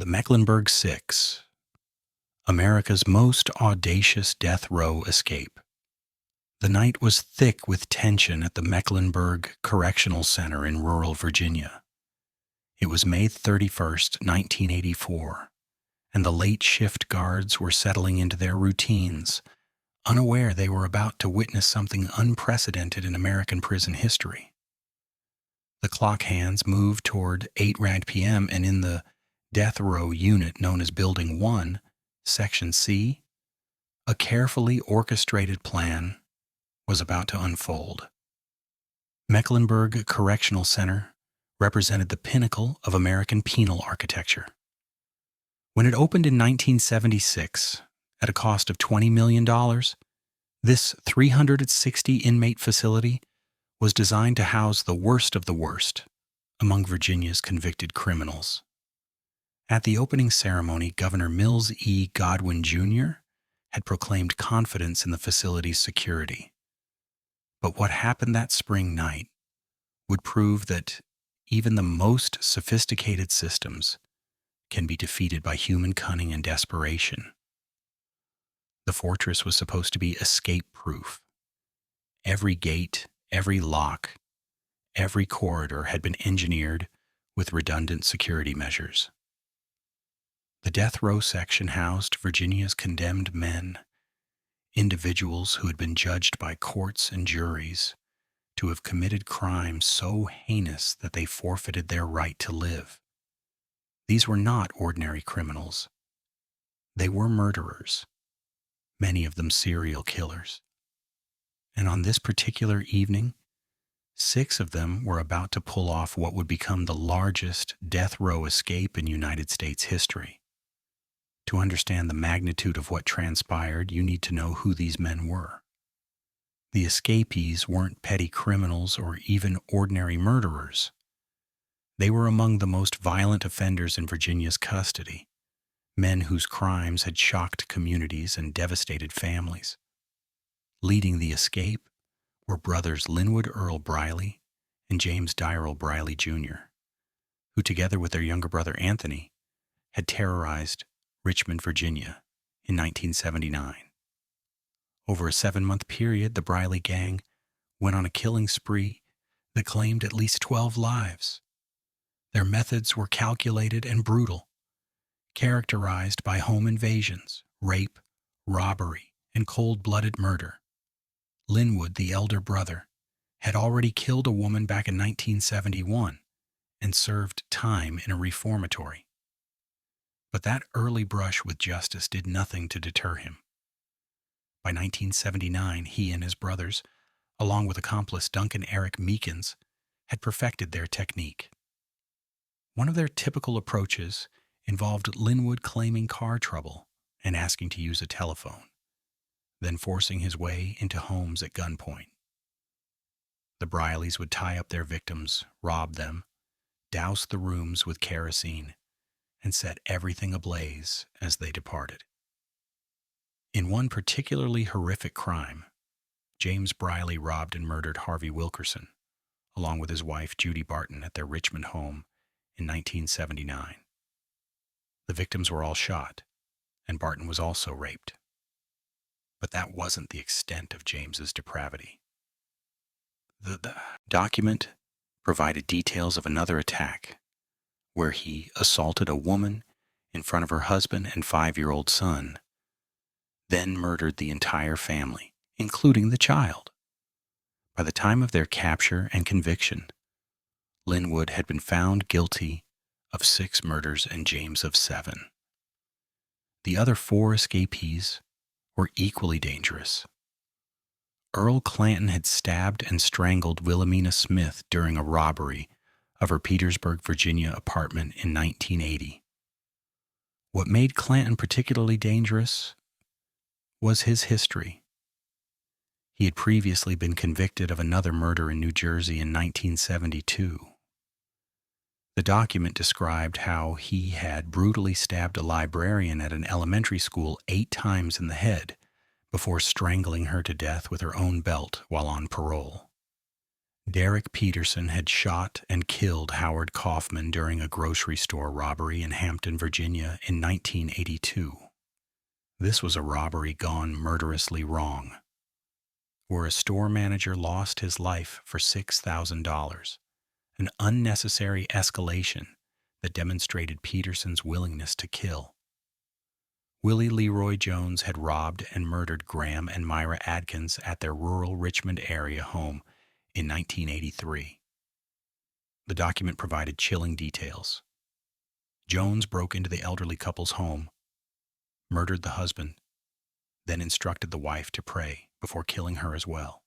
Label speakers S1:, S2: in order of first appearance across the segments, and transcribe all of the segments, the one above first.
S1: Mecklenburg Six, America's most audacious death row escape. The night was thick with tension at the Mecklenburg Correctional Center in rural Virginia. It was May 31st, 1984, and the late shift guards were settling into their routines, unaware they were about to witness something unprecedented in American prison history. The clock hands moved toward 8 p.m., and in the death row unit known as Building 1, Section C, a carefully orchestrated plan was about to unfold. Mecklenburg Correctional Center represented the pinnacle of American penal architecture. When it opened in 1976, at a cost of $20 million, this 360-inmate facility was designed to house the worst of the worst among Virginia's convicted criminals. At the opening ceremony, Governor Mills E. Godwin, Jr. had proclaimed confidence in the facility's security. But what happened that spring night would prove that even the most sophisticated systems can be defeated by human cunning and desperation. The fortress was supposed to be escape-proof. Every gate, every lock, every corridor had been engineered with redundant security measures. The death row section housed Virginia's condemned men, individuals who had been judged by courts and juries to have committed crimes so heinous that they forfeited their right to live. These were not ordinary criminals. They were murderers, many of them serial killers. And on this particular evening, 6 of them were about to pull off what would become the largest death row escape in United States history. To understand the magnitude of what transpired, you need to know who these men were. The escapees weren't petty criminals or even ordinary murderers. They were among the most violent offenders in Virginia's custody, men whose crimes had shocked communities and devastated families. Leading the escape were brothers Linwood Earl Briley and James Dyrrell Briley, Jr., who together with their younger brother Anthony had terrorized Richmond, Virginia, in 1979. Over a 7-month period, the Briley gang went on a killing spree that claimed at least 12 lives. Their methods were calculated and brutal, characterized by home invasions, rape, robbery, and cold-blooded murder. Linwood, the elder brother, had already killed a woman back in 1971 and served time in a reformatory. But that early brush with justice did nothing to deter him. By 1979, he and his brothers, along with accomplice Duncan Eric Meekins, had perfected their technique. One of their typical approaches involved Linwood claiming car trouble and asking to use a telephone, then forcing his way into homes at gunpoint. The Brileys would tie up their victims, rob them, douse the rooms with kerosene, and set everything ablaze as they departed. In one particularly horrific crime, James Briley robbed and murdered Harvey Wilkerson, along with his wife Judy Barton at their Richmond home in 1979. The victims were all shot, and Barton was also raped. But that wasn't the extent of James's depravity. The document provided details of another attack where he assaulted a woman in front of her husband and 5-year-old son, then murdered the entire family, including the child. By the time of their capture and conviction, Linwood had been found guilty of 6 murders and James of 7. The other 4 escapees were equally dangerous. Earl Clanton had stabbed and strangled Wilhelmina Smith during a robbery of her Petersburg, Virginia apartment in 1980. What made Clanton particularly dangerous was his history. He had previously been convicted of another murder in New Jersey in 1972. The document described how he had brutally stabbed a librarian at an elementary school 8 times in the head before strangling her to death with her own belt while on parole. Derek Peterson had shot and killed Howard Kaufman during a grocery store robbery in Hampton, Virginia in 1982. This was a robbery gone murderously wrong, where a store manager lost his life for $6,000, an unnecessary escalation that demonstrated Peterson's willingness to kill. Willie Leroy Jones had robbed and murdered Graham and Myra Adkins at their rural Richmond area home in 1983. The document provided chilling details. Jones broke into the elderly couple's home, murdered the husband, then instructed the wife to pray before killing her as well.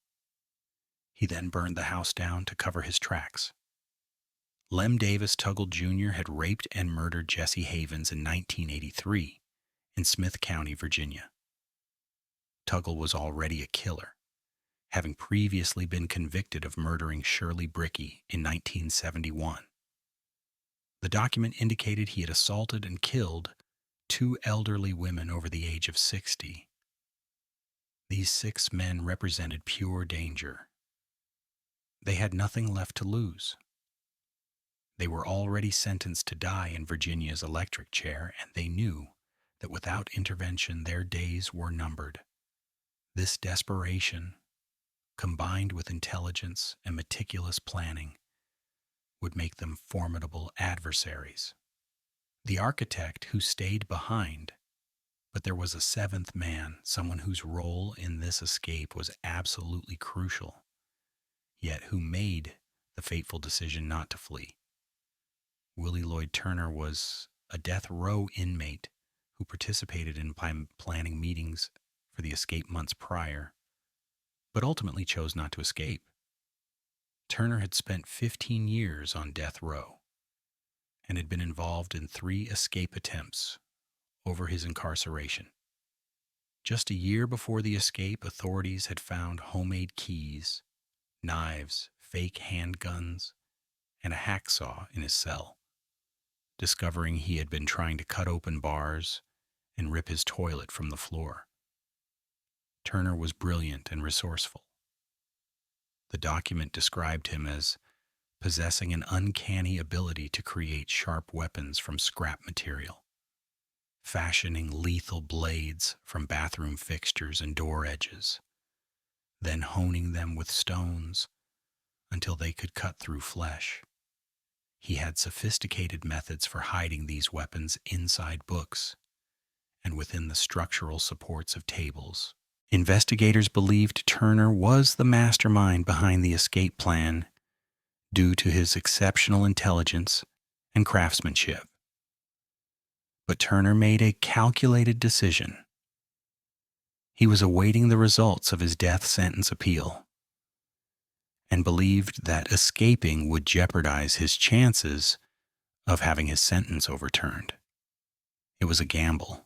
S1: He then burned the house down to cover his tracks. Lem Davis Tuggle Jr. had raped and murdered Jesse Havens in 1983 in Smith County, Virginia. Tuggle was already a killer, having previously been convicted of murdering Shirley Brickey in 1971. The document indicated he had assaulted and killed 2 elderly women over the age of 60. These 6 men represented pure danger. They had nothing left to lose. They were already sentenced to die in Virginia's electric chair, and they knew that without intervention their days were numbered. This desperation, combined with intelligence and meticulous planning, would make them formidable adversaries. The architect who stayed behind, but there was a 7th man, someone whose role in this escape was absolutely crucial, yet who made the fateful decision not to flee. Willie Lloyd Turner was a death row inmate who participated in planning meetings for the escape months prior, but ultimately chose not to escape. Turner had spent 15 years on death row and had been involved in 3 escape attempts over his incarceration. Just a year before the escape, authorities had found homemade keys, knives, fake handguns, and a hacksaw in his cell, discovering he had been trying to cut open bars and rip his toilet from the floor. Turner was brilliant and resourceful. The document described him as possessing an uncanny ability to create sharp weapons from scrap material, fashioning lethal blades from bathroom fixtures and door edges, then honing them with stones until they could cut through flesh. He had sophisticated methods for hiding these weapons inside books and within the structural supports of tables. Investigators believed Turner was the mastermind behind the escape plan due to his exceptional intelligence and craftsmanship. But Turner made a calculated decision. He was awaiting the results of his death sentence appeal and believed that escaping would jeopardize his chances of having his sentence overturned. It was a gamble,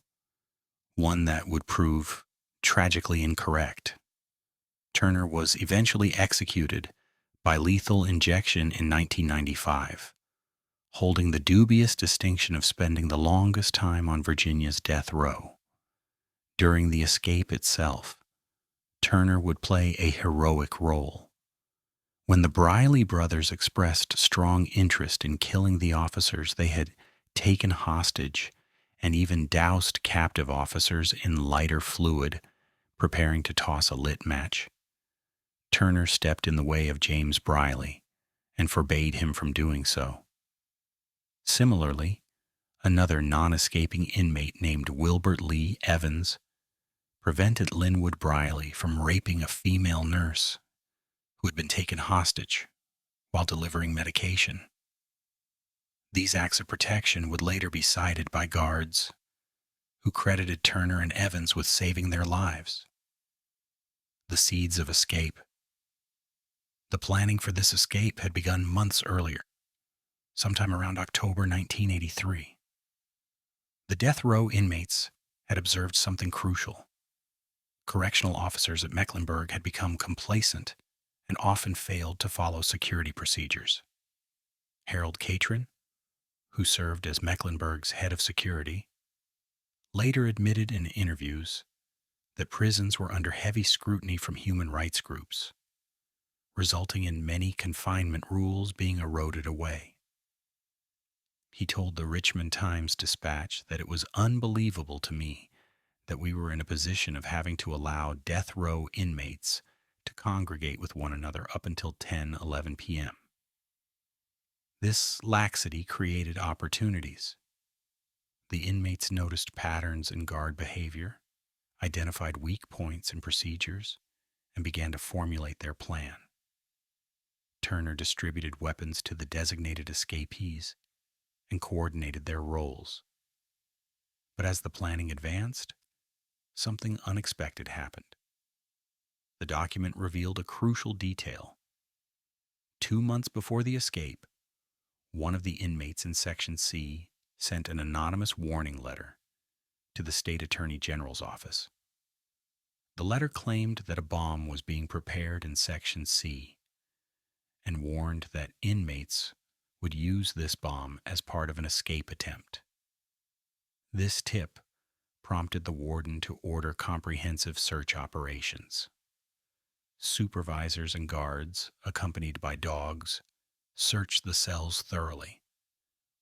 S1: one that would prove tragically incorrect. Turner was eventually executed by lethal injection in 1995, holding the dubious distinction of spending the longest time on Virginia's death row. During the escape itself, Turner would play a heroic role. When the Briley brothers expressed strong interest in killing the officers they had taken hostage and even doused captive officers in lighter fluid, preparing to toss a lit match, Turner stepped in the way of James Briley and forbade him from doing so. Similarly, another non-escaping inmate named Wilbert Lee Evans prevented Linwood Briley from raping a female nurse who had been taken hostage while delivering medication. These acts of protection would later be cited by guards who credited Turner and Evans with saving their lives. The seeds of escape. The planning for this escape had begun months earlier, sometime around October 1983. The death row inmates had observed something crucial. Correctional officers at Mecklenburg had become complacent and often failed to follow security procedures. Harold Catron, who served as Mecklenburg's head of security, later admitted in interviews that prisons were under heavy scrutiny from human rights groups. resulting in many confinement rules being eroded away. He told the Richmond Times-Dispatch that it was unbelievable to me that we were in a position of having to allow death row inmates to congregate with one another up until 10-11 p.m. This laxity created opportunities. The inmates noticed patterns in guard behavior, identified weak points in procedures, and began to formulate their plan. Turner distributed weapons to the designated escapees and coordinated their roles. But as the planning advanced, something unexpected happened. The document revealed a crucial detail. 2 months before the escape, one of the inmates in Section C sent an anonymous warning letter to the State Attorney General's office. The letter claimed that a bomb was being prepared in Section C and warned that inmates would use this bomb as part of an escape attempt. This tip prompted the warden to order comprehensive search operations. Supervisors and guards, accompanied by dogs, searched the cells thoroughly,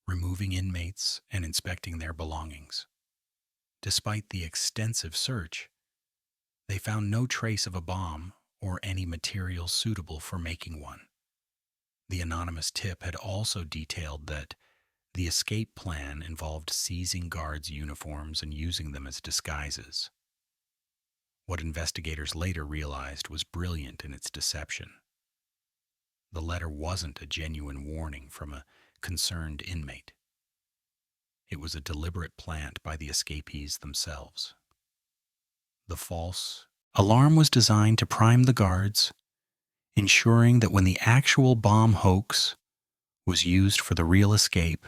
S1: removing inmates and inspecting their belongings. Despite the extensive search, they found no trace of a bomb or any material suitable for making one. The anonymous tip had also detailed that the escape plan involved seizing guards' uniforms and using them as disguises. What investigators later realized was brilliant in its deception. The letter wasn't a genuine warning from a concerned inmate. It was a deliberate plant by the escapees themselves. The false alarm was designed to prime the guards, ensuring that when the actual bomb hoax was used for the real escape,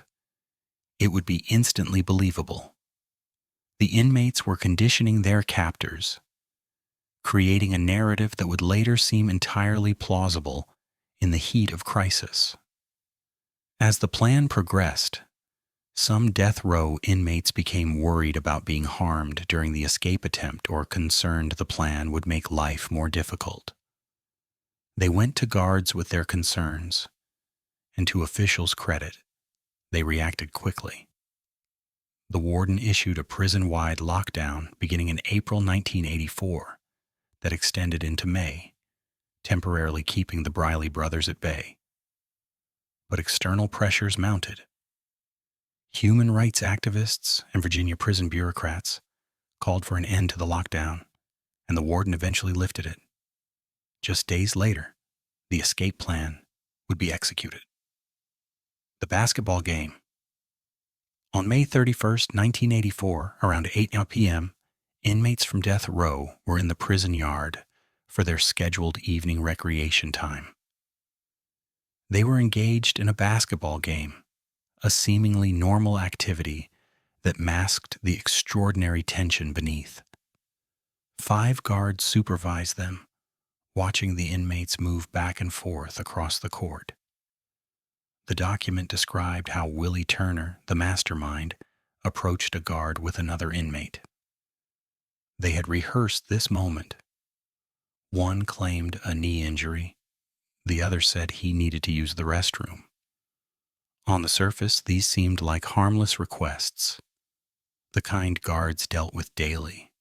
S1: it would be instantly believable. The inmates were conditioning their captors, creating a narrative that would later seem entirely plausible in the heat of crisis. As the plan progressed, some death row inmates became worried about being harmed during the escape attempt or concerned the plan would make life more difficult. They went to guards with their concerns, and to officials' credit, they reacted quickly. The warden issued a prison-wide lockdown beginning in April 1984 that extended into May, temporarily keeping the Briley brothers at bay. But external pressures mounted. Human rights activists and Virginia prison bureaucrats called for an end to the lockdown, and the warden eventually lifted it. Just days later, the escape plan would be executed. The basketball game. On May 31st, 1984, around 8 p.m., inmates from death row were in the prison yard for their scheduled evening recreation time. They were engaged in a basketball game, a seemingly normal activity that masked the extraordinary tension beneath. 5 guards supervised them, watching the inmates move back and forth across the court. The document described how Willie Turner, the mastermind, approached a guard with another inmate. They had rehearsed this moment. One claimed a knee injury. The other said he needed to use the restroom. On the surface, these seemed like harmless requests, the kind guards dealt with daily.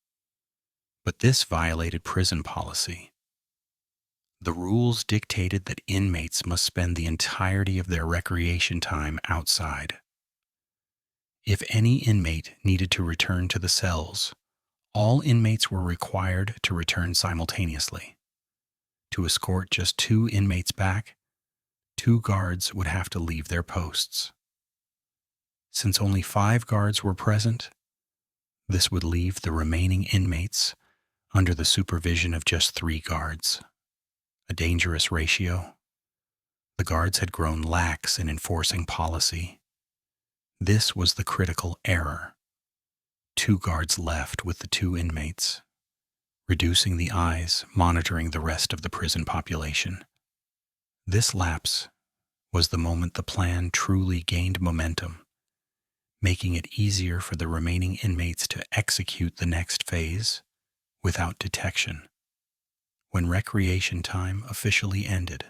S1: But this violated prison policy. The rules dictated that inmates must spend the entirety of their recreation time outside. If any inmate needed to return to the cells, all inmates were required to return simultaneously. To escort just 2 inmates back, 2 guards would have to leave their posts. Since only 5 guards were present, this would leave the remaining inmates under the supervision of just 3 guards. A dangerous ratio. The guards had grown lax in enforcing policy. This was the critical error. 2 guards left with the 2 inmates, reducing the eyes monitoring the rest of the prison population. This lapse was the moment the plan truly gained momentum, making it easier for the remaining inmates to execute the next phase without detection. When recreation time officially ended,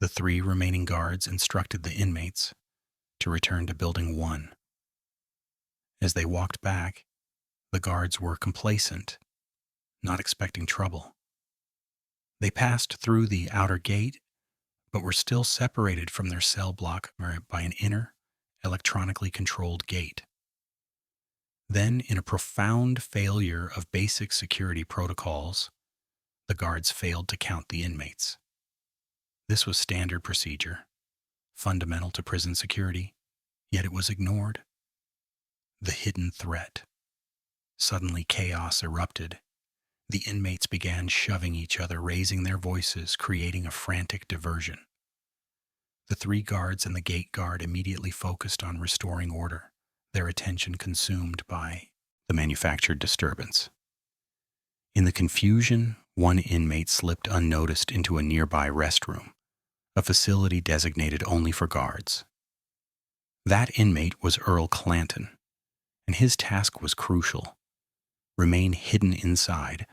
S1: the 3 remaining guards instructed the inmates to return to Building 1. As they walked back, the guards were complacent, not expecting trouble. They passed through the outer gate, but were still separated from their cell block by an inner, electronically controlled gate. Then, in a profound failure of basic security protocols, the guards failed to count the inmates. This was standard procedure, fundamental to prison security, yet it was ignored. The hidden threat. Suddenly chaos erupted. The inmates began shoving each other, raising their voices, creating a frantic diversion. The 3 guards and the gate guard immediately focused on restoring order, their attention consumed by the manufactured disturbance. In the confusion, one inmate slipped unnoticed into a nearby restroom, a facility designated only for guards. That inmate was Earl Clanton, and his task was crucial: remain hidden inside,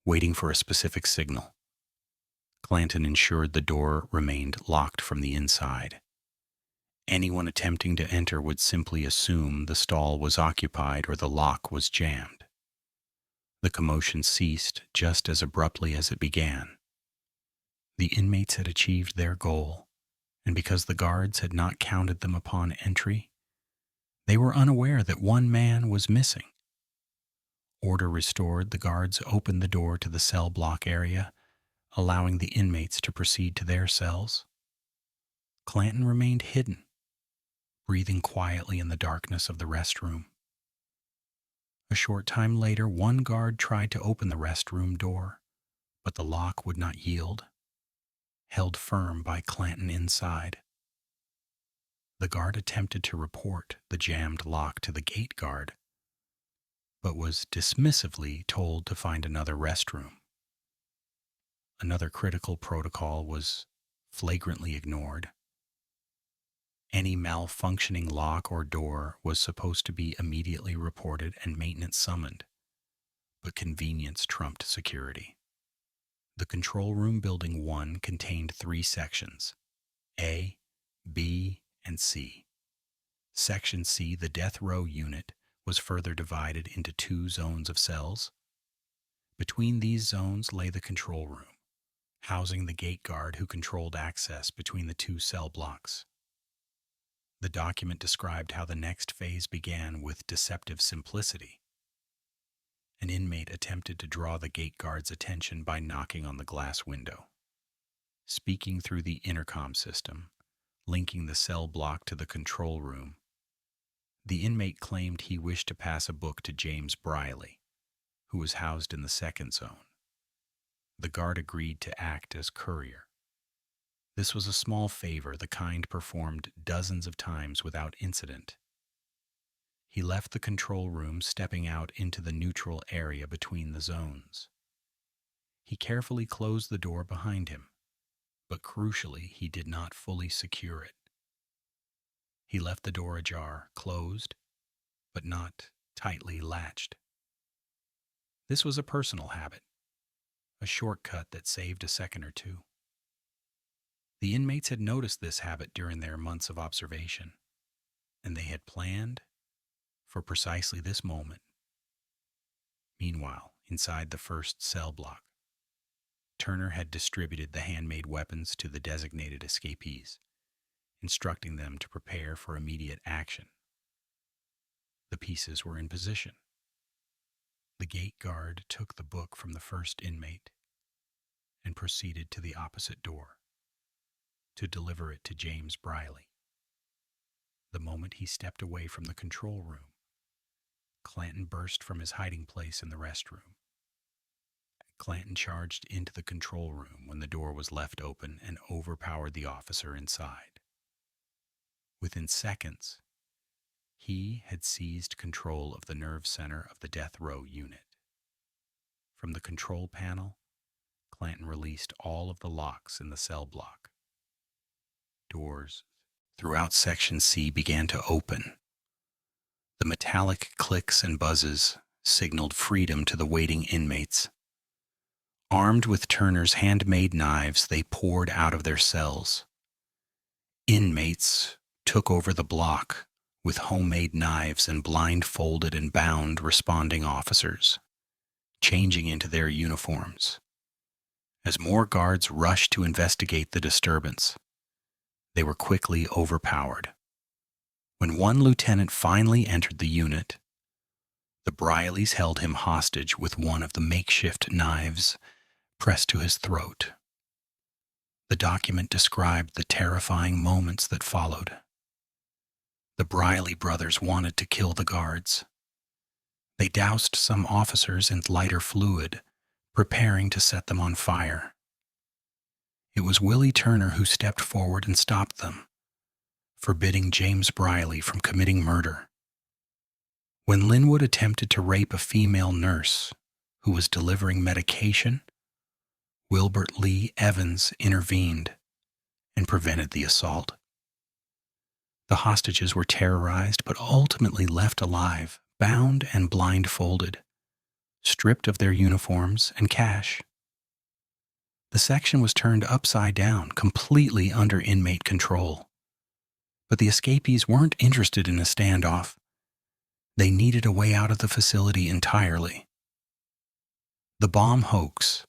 S1: waiting for a specific signal. Clanton ensured the door remained locked from the inside. Anyone attempting to enter would simply assume the stall was occupied or the lock was jammed. The commotion ceased just as abruptly as it began. The inmates had achieved their goal, and because the guards had not counted them upon entry, they were unaware that one man was missing. Order restored, the guards opened the door to the cell block area, allowing the inmates to proceed to their cells. Clanton remained hidden, breathing quietly in the darkness of the restroom. A short time later, one guard tried to open the restroom door, but the lock would not yield, held firm by Clanton inside. The guard attempted to report the jammed lock to the gate guard, but was dismissively told to find another restroom. Another critical protocol was flagrantly ignored. Any malfunctioning lock or door was supposed to be immediately reported and maintenance summoned, but convenience trumped security. The control room Building 1 contained 3 sections: A, B, and C. Section C, the death row unit, was further divided into 2 zones of cells. Between these zones lay the control room, housing the gate guard who controlled access between the 2 cell blocks. The document described how the next phase began with deceptive simplicity. An inmate attempted to draw the gate guard's attention by knocking on the glass window. Speaking through the intercom system, linking the cell block to the control room, the inmate claimed he wished to pass a book to James Briley, who was housed in the 2nd zone. The guard agreed to act as courier. This was a small favor, the kind performed dozens of times without incident. He left the control room, stepping out into the neutral area between the zones. He carefully closed the door behind him, but crucially, he did not fully secure it. He left the door ajar, closed, but not tightly latched. This was a personal habit, a shortcut that saved a second or 2. The inmates had noticed this habit during their months of observation, and they had planned for precisely this moment. Meanwhile, inside the first cell block, Turner had distributed the handmade weapons to the designated escapees, instructing them to prepare for immediate action. The pieces were in position. The gate guard took the book from the first inmate and proceeded to the opposite door to deliver it to James Briley. The moment he stepped away from the control room, Clanton burst from his hiding place in the restroom. Clanton charged into the control room when the door was left open and overpowered the officer inside. Within seconds, he had seized control of the nerve center of the death row unit. From the control panel, Clanton released all of the locks in the cell block. Doors throughout Section C began to open. The metallic clicks and buzzes signaled freedom to the waiting inmates. Armed with Turner's handmade knives, they poured out of their cells. Inmates took over the block with homemade knives and blindfolded and bound responding officers, changing into their uniforms. As more guards rushed to investigate the disturbance, they were quickly overpowered. When one lieutenant finally entered the unit, the Brileys held him hostage with one of the makeshift knives pressed to his throat. The document described the terrifying moments that followed. The Briley brothers wanted to kill the guards. They doused some officers in lighter fluid, preparing to set them on fire. It was Willie Turner who stepped forward and stopped them, forbidding James Briley from committing murder. When Linwood attempted to rape a female nurse who was delivering medication, Wilbert Lee Evans intervened and prevented the assault. The hostages were terrorized but ultimately left alive, bound and blindfolded, stripped of their uniforms and cash. The section was turned upside down, completely under inmate control. But the escapees weren't interested in a standoff. They needed a way out of the facility entirely. The bomb hoax.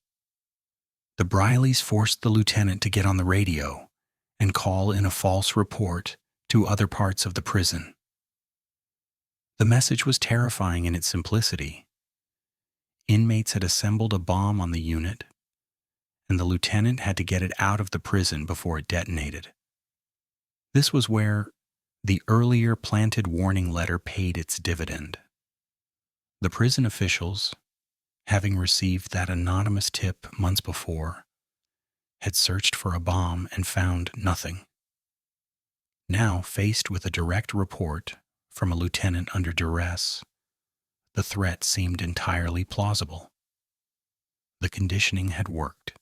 S1: The Brileys forced the lieutenant to get on the radio and call in a false report to other parts of the prison. The message was terrifying in its simplicity. Inmates had assembled a bomb on the unit, and the lieutenant had to get it out of the prison before it detonated. This was where the earlier planted warning letter paid its dividend. The prison officials, having received that anonymous tip months before, had searched for a bomb and found nothing. Now, faced with a direct report from a lieutenant under duress, the threat seemed entirely plausible. The conditioning had worked.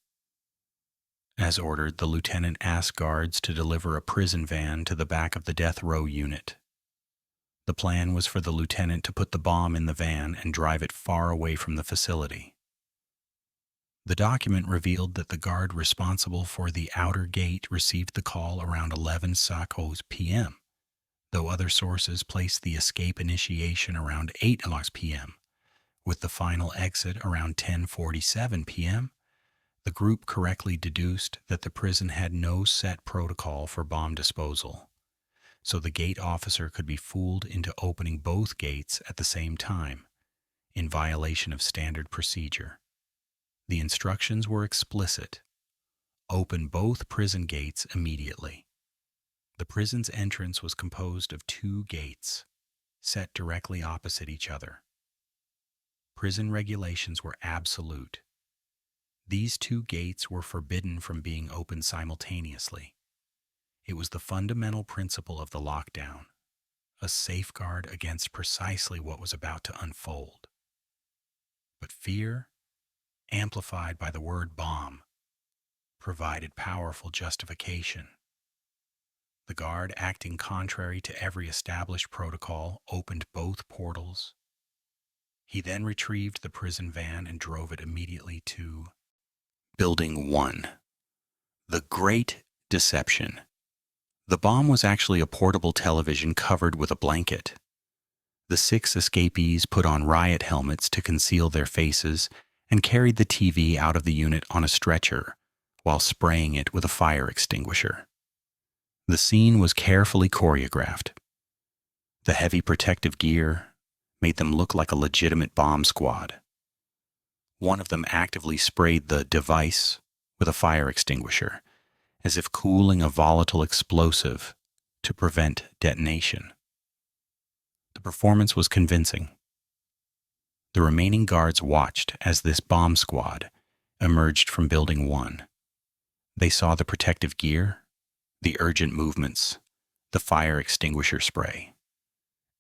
S1: As ordered, the lieutenant asked guards to deliver a prison van to the back of the death row unit. The plan was for the lieutenant to put the bomb in the van and drive it far away from the facility. The document revealed that the guard responsible for the outer gate received the call around 11:00 p.m., though other sources placed the escape initiation around 8:00 p.m., with the final exit around 10:47 p.m. The group correctly deduced that the prison had no set protocol for bomb disposal, so the gate officer could be fooled into opening both gates at the same time, in violation of standard procedure. The instructions were explicit. Open both prison gates immediately. The prison's entrance was composed of 2 gates, set directly opposite each other. Prison regulations were absolute. These 2 gates were forbidden from being opened simultaneously. It was the fundamental principle of the lockdown, a safeguard against precisely what was about to unfold. But fear, amplified by the word bomb, provided powerful justification. The guard, acting contrary to every established protocol, opened both portals. He then retrieved the prison van and drove it immediately to Building 1. The Great Deception. The bomb was actually a portable television covered with a blanket. The 6 escapees put on riot helmets to conceal their faces and carried the TV out of the unit on a stretcher while spraying it with a fire extinguisher. The scene was carefully choreographed. The heavy protective gear made them look like a legitimate bomb squad. One of them actively sprayed the device with a fire extinguisher, as if cooling a volatile explosive to prevent detonation. The performance was convincing. The remaining guards watched as this bomb squad emerged from Building 1. They saw the protective gear, the urgent movements, the fire extinguisher spray.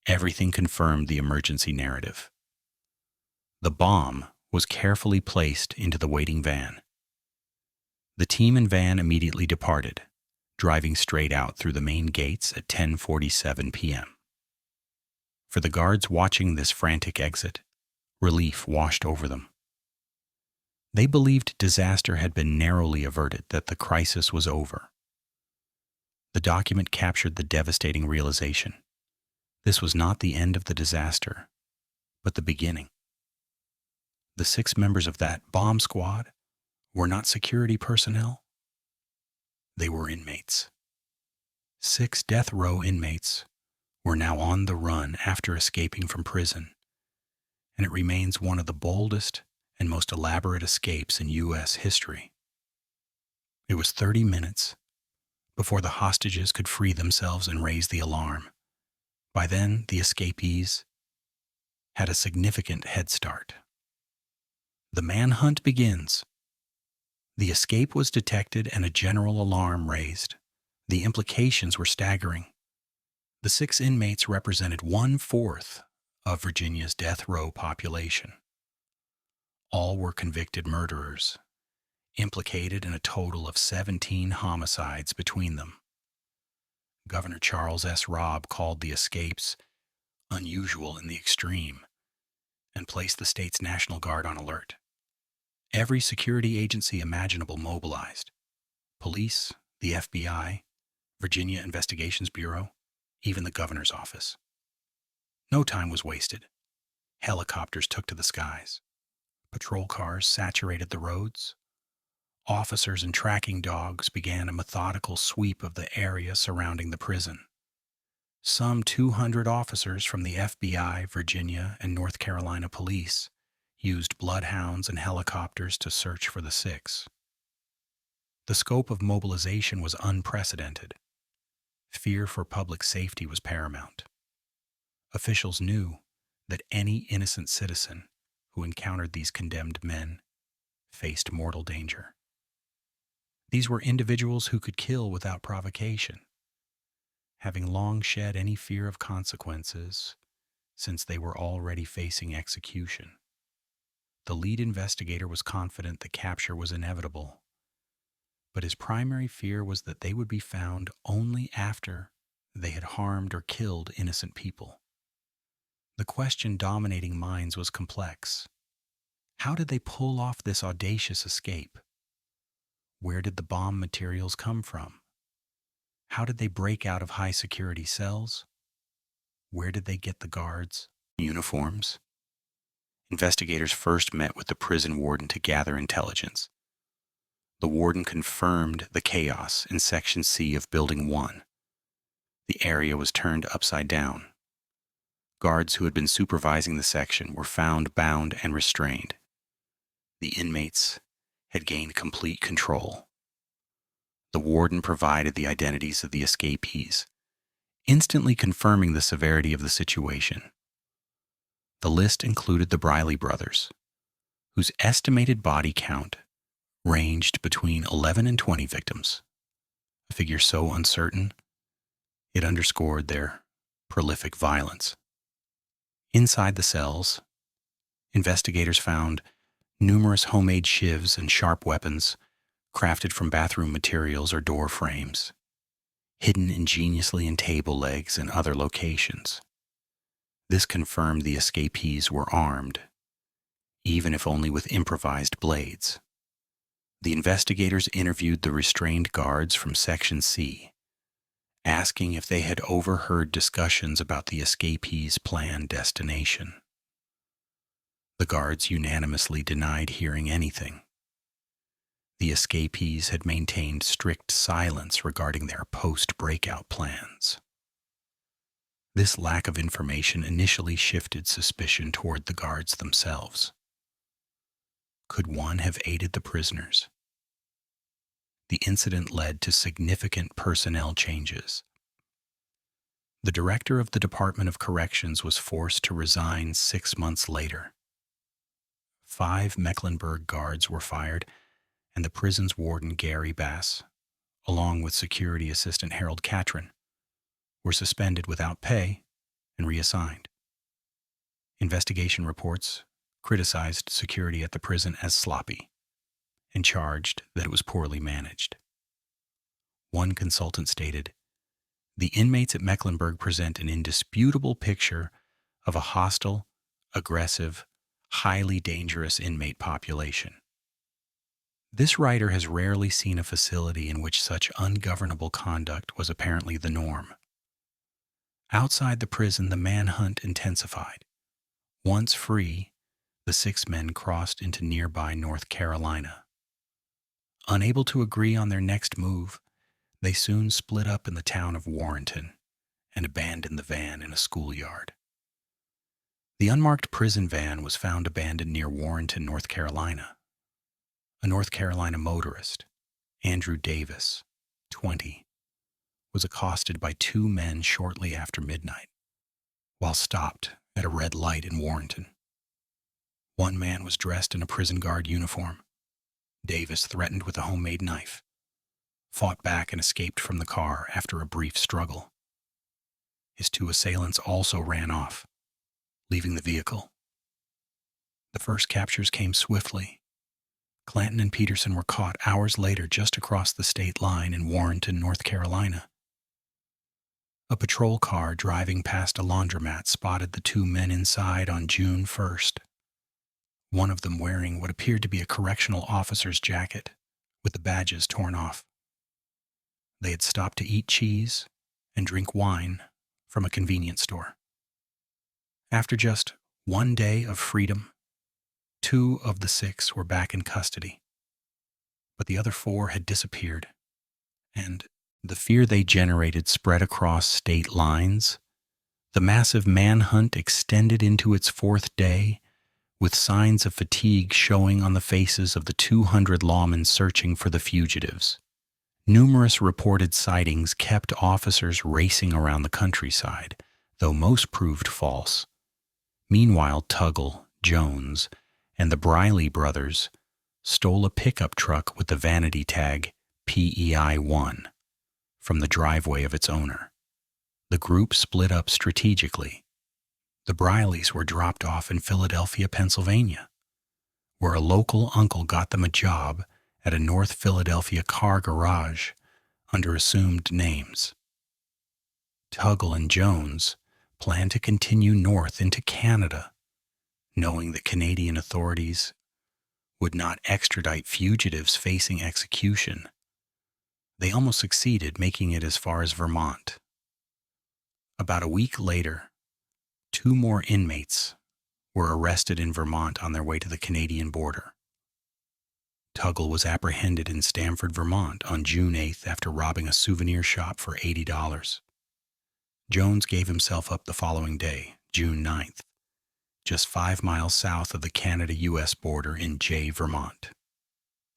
S1: Everything confirmed the emergency narrative. The bomb was carefully placed into the waiting van. The team and van immediately departed, driving straight out through the main gates at 10:47 p.m. For the guards watching this frantic exit, relief washed over them. They believed disaster had been narrowly averted, that the crisis was over. The document captured the devastating realization. This was not the end of the disaster, but the beginning. The 6 members of that bomb squad were not security personnel. They were inmates. 6 death row inmates were now on the run after escaping from prison, and it remains one of the boldest and most elaborate escapes in U.S. history. It was 30 minutes before the hostages could free themselves and raise the alarm. By then, the escapees had a significant head start. The manhunt begins. The escape was detected and a general alarm raised. The implications were staggering. The 6 inmates represented 1/4 of Virginia's death row population. All were convicted murderers, implicated in a total of 17 homicides between them. Governor Charles S. Robb called the escapes unusual in the extreme and placed the state's National Guard on alert. Every security agency imaginable mobilized: police, the FBI, Virginia Investigations Bureau, even the governor's office. No time was wasted. Helicopters took to the skies. Patrol cars saturated the roads. Officers and tracking dogs began a methodical sweep of the area surrounding the prison. Some 200 officers from the FBI, Virginia, and North Carolina police used bloodhounds and helicopters to search for the 6. The scope of mobilization was unprecedented. Fear for public safety was paramount. Officials knew that any innocent citizen who encountered these condemned men faced mortal danger. These were individuals who could kill without provocation, having long shed any fear of consequences since they were already facing execution. The lead investigator was confident the capture was inevitable, but his primary fear was that they would be found only after they had harmed or killed innocent people. The question dominating minds was complex. How did they pull off this audacious escape? Where did the bomb materials come from? How did they break out of high-security cells? Where did they get the guards' uniforms? Investigators first met with the prison warden to gather intelligence. The warden confirmed the chaos in Section C of Building 1. The area was turned upside down. Guards who had been supervising the section were found bound and restrained. The inmates had gained complete control. The warden provided the identities of the escapees, instantly confirming the severity of the situation. The list included the Briley brothers, whose estimated body count ranged between 11 and 20 victims, a figure so uncertain it underscored their prolific violence. Inside the cells, investigators found numerous homemade shivs and sharp weapons crafted from bathroom materials or door frames, hidden ingeniously in table legs and other locations. This confirmed the escapees were armed, even if only with improvised blades. The investigators interviewed the restrained guards from Section C, asking if they had overheard discussions about the escapees' planned destination. The guards unanimously denied hearing anything. The escapees had maintained strict silence regarding their post-breakout plans. This lack of information initially shifted suspicion toward the guards themselves. Could one have aided the prisoners? The incident led to significant personnel changes. The director of the Department of Corrections was forced to resign 6 months later. 5 Mecklenburg guards were fired, and the prison's warden, Gary Bass, along with security assistant Harold Catron, were suspended without pay and reassigned. Investigation reports criticized security at the prison as sloppy and charged that it was poorly managed. One consultant stated, "The inmates at Mecklenburg present an indisputable picture of a hostile, aggressive, highly dangerous inmate population. This writer has rarely seen a facility in which such ungovernable conduct was apparently the norm. Outside the prison, the manhunt intensified. Once free, the 6 men crossed into nearby North Carolina. Unable to agree on their next move, they soon split up in the town of Warrenton and abandoned the van in a schoolyard. The unmarked prison van was found abandoned near Warrenton, North Carolina. A North Carolina motorist, Andrew Davis, 20, was accosted by 2 men shortly after midnight while stopped at a red light in Warrenton. One man was dressed in a prison guard uniform. Davis threatened with a homemade knife, fought back and escaped from the car after a brief struggle. His 2 assailants also ran off, leaving the vehicle. The first captures came swiftly. Clanton and Peterson were caught hours later just across the state line in Warrenton, North Carolina. A patrol car driving past a laundromat spotted the 2 men inside on June 1st. One of them wearing what appeared to be a correctional officer's jacket with the badges torn off. They had stopped to eat cheese and drink wine from a convenience store. After just 1 day of freedom, 2 of the 6 were back in custody, but the other 4 had disappeared, and the fear they generated spread across state lines. The massive manhunt extended into its 4th day, with signs of fatigue showing on the faces of the 200 lawmen searching for the fugitives. Numerous reported sightings kept officers racing around the countryside, though most proved false. Meanwhile, Tuggle, Jones, and the Briley brothers stole a pickup truck with the vanity tag PEI-1 from the driveway of its owner. The group split up strategically. The Brileys were dropped off in Philadelphia, Pennsylvania, where a local uncle got them a job at a North Philadelphia car garage under assumed names. Tuggle and Jones planned to continue north into Canada, knowing that Canadian authorities would not extradite fugitives facing execution. They almost succeeded, making it as far as Vermont. About a week later, 2 more inmates were arrested in Vermont on their way to the Canadian border. Tuggle was apprehended in Stamford, Vermont on June 8th after robbing a souvenir shop for $80. Jones gave himself up the following day, June 9th, just 5 miles south of the Canada-U.S. border in Jay, Vermont.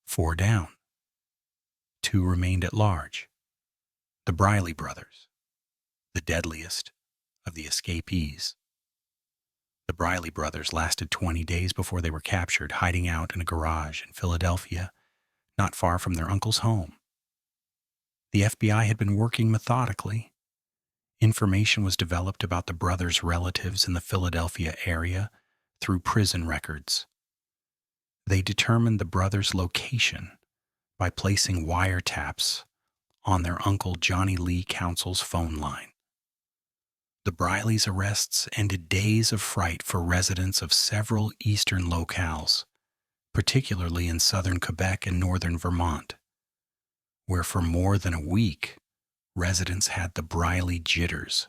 S1: 4 down. 2 remained at large. The Briley brothers, the deadliest of the escapees. The Briley brothers lasted 20 days before they were captured, hiding out in a garage in Philadelphia, not far from their uncle's home. The FBI had been working methodically. Information was developed about the brothers' relatives in the Philadelphia area through prison records. They determined the brothers' location by placing wiretaps on their uncle Johnny Lee Counsel's phone line. The Briley's arrests ended days of fright for residents of several eastern locales, particularly in southern Quebec and northern Vermont, where for more than a week, residents had the Briley jitters.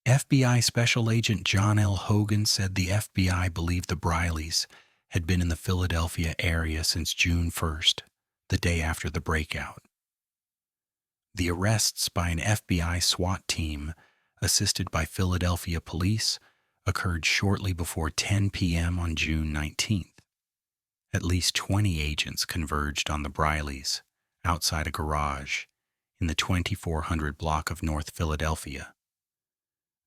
S1: FBI Special Agent John L. Hogan said the FBI believed the Brileys had been in the Philadelphia area since June 1st, the day after the breakout. The arrests by an FBI SWAT team, assisted by Philadelphia police, occurred shortly before 10 p.m. on June 19th. At least 20 agents converged on the Brileys outside a garage in the 2400 block of North Philadelphia.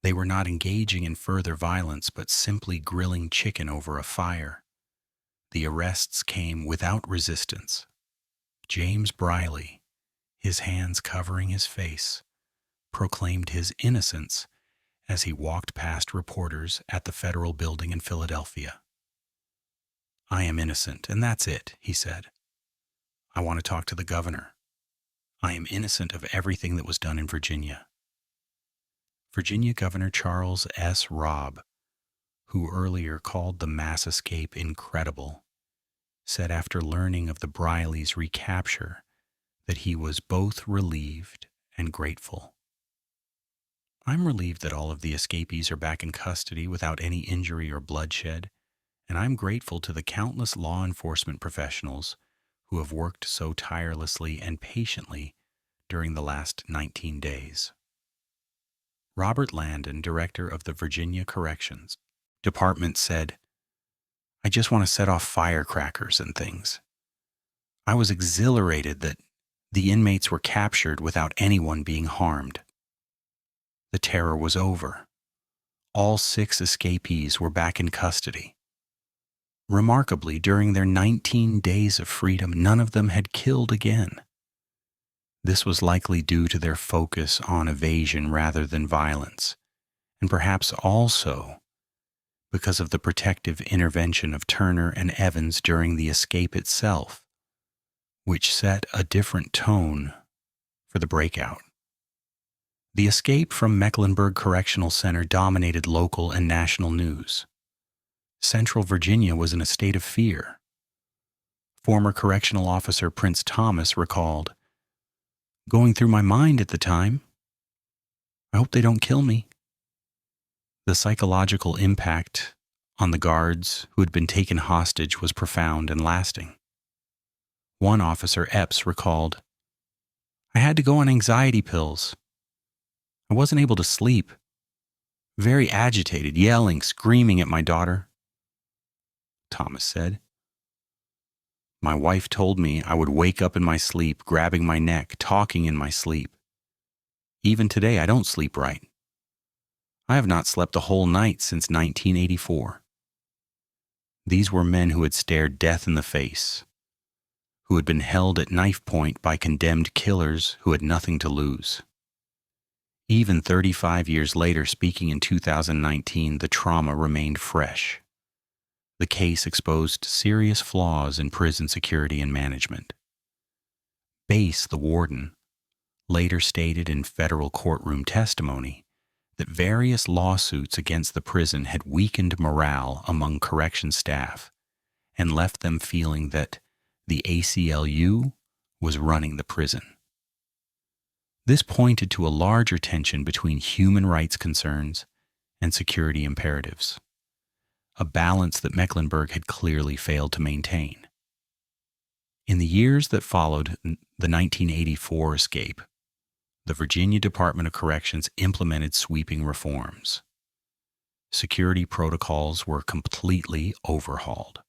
S1: They were not engaging in further violence, but simply grilling chicken over a fire. The arrests came without resistance. James Briley, his hands covering his face, proclaimed his innocence as he walked past reporters at the federal building in Philadelphia. "I am innocent, and that's it," he said. "I want to talk to the governor. I am innocent of everything that was done in Virginia." Virginia Governor Charles S. Robb, who earlier called the mass escape incredible, said after learning of the Briley's recapture that he was both relieved and grateful. "I'm relieved that all of the escapees are back in custody without any injury or bloodshed, and I'm grateful to the countless law enforcement professionals who have worked so tirelessly and patiently during the last 19 days. Robert Landon, director of the Virginia Corrections Department, said, "I just want to set off firecrackers and things. I was exhilarated that the inmates were captured without anyone being harmed. The terror was over. All 6 escapees were back in custody. Remarkably, during their 19 days of freedom, none of them had killed again. This was likely due to their focus on evasion rather than violence, and perhaps also because of the protective intervention of Turner and Evans during the escape itself, which set a different tone for the breakout. The escape from Mecklenburg Correctional Center dominated local and national news. Central Virginia was in a state of fear. Former correctional officer Prince Thomas recalled, "Going through my mind at the time, I hope they don't kill me." The psychological impact on the guards who had been taken hostage was profound and lasting. One officer, Epps, recalled, "I had to go on anxiety pills. I wasn't able to sleep. Very agitated, yelling, screaming at my daughter." Thomas said, "My wife told me I would wake up in my sleep, grabbing my neck, talking in my sleep. Even today, I don't sleep right. I have not slept a whole night since 1984. These were men who had stared death in the face, who had been held at knife point by condemned killers who had nothing to lose. Even 35 years later, speaking in 2019, the trauma remained fresh. The case exposed serious flaws in prison security and management. Bass, the warden, later stated in federal courtroom testimony that various lawsuits against the prison had weakened morale among correction staff and left them feeling that the ACLU was running the prison. This pointed to a larger tension between human rights concerns and security imperatives, a balance that Mecklenburg had clearly failed to maintain. In the years that followed the 1984 escape, the Virginia Department of Corrections implemented sweeping reforms. Security protocols were completely overhauled.